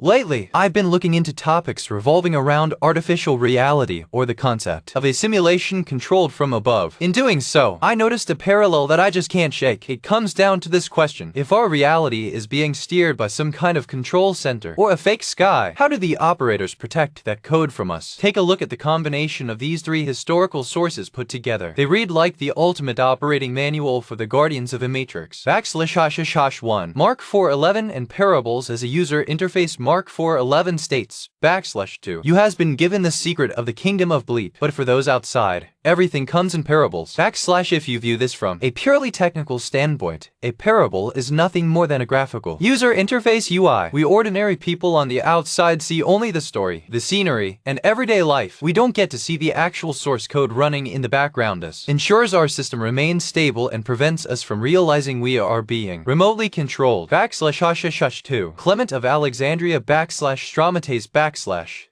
Lately, I've been looking into topics revolving around artificial reality, or the concept of a simulation controlled from above. In doing so, I noticed a parallel that I just can't shake. It comes down to this question: if our reality is being steered by some kind of control center, or a fake sky, how do the operators protect that code from us? Take a look at the combination of these three historical sources put together. They read like the ultimate operating manual for the guardians of a matrix. //1 Mark 411 and Parables as a user interface. Mark 411 states, /2 You has been given the secret of the kingdom of bleep, but for those outside, everything comes in parables. If you view this from a purely technical standpoint, a parable is nothing more than a graphical user interface UI. We ordinary people on the outside see only the story, the scenery, and everyday life. We don't get to see the actual source code running in the background. This ensures our system remains stable and prevents us from realizing we are being remotely controlled. /2 Clement of Alexandria /Stramates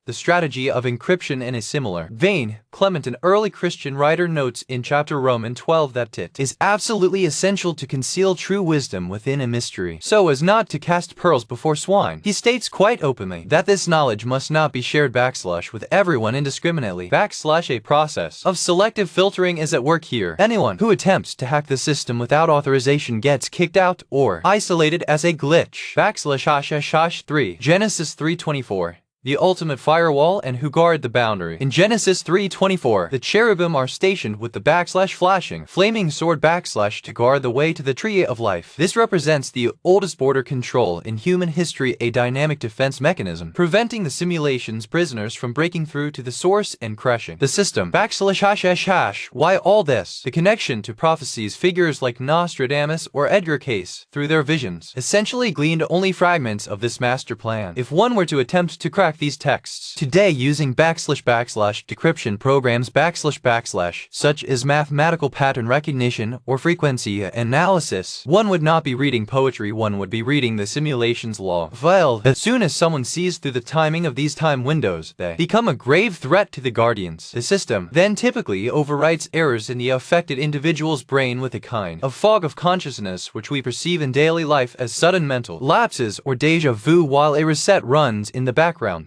The strategy of encryption. In a similar vein, Clement, an early Christian writer, notes in chapter Romans 12 that it is absolutely essential to conceal true wisdom within a mystery, so as not to cast pearls before swine. He states quite openly that this knowledge must not be shared with everyone indiscriminately. A process of selective filtering is at work here. Anyone who attempts to hack the system without authorization gets kicked out or isolated as a glitch. /3 Genesis 3:24 The ultimate firewall and who guard the boundary. In Genesis 3:24, the cherubim are stationed with the flashing, flaming sword to guard the way to the tree of life. This represents the oldest border control in human history, a dynamic defense mechanism, preventing the simulation's prisoners from breaking through to the source and crashing the system. Why all this? The connection to prophecies, figures like Nostradamus or Edgar Cayce, through their visions, essentially gleaned only fragments of this master plan. If one were to attempt to crack these texts today using decryption programs such as mathematical pattern recognition or frequency analysis, one would not be reading poetry, one would be reading the simulation's law. Well, as soon as someone sees through the timing of these time windows, they become a grave threat to the guardians. The system then typically overwrites errors in the affected individual's brain with a kind of fog of consciousness which we perceive in daily life as sudden mental lapses or deja vu, while a reset runs in the background.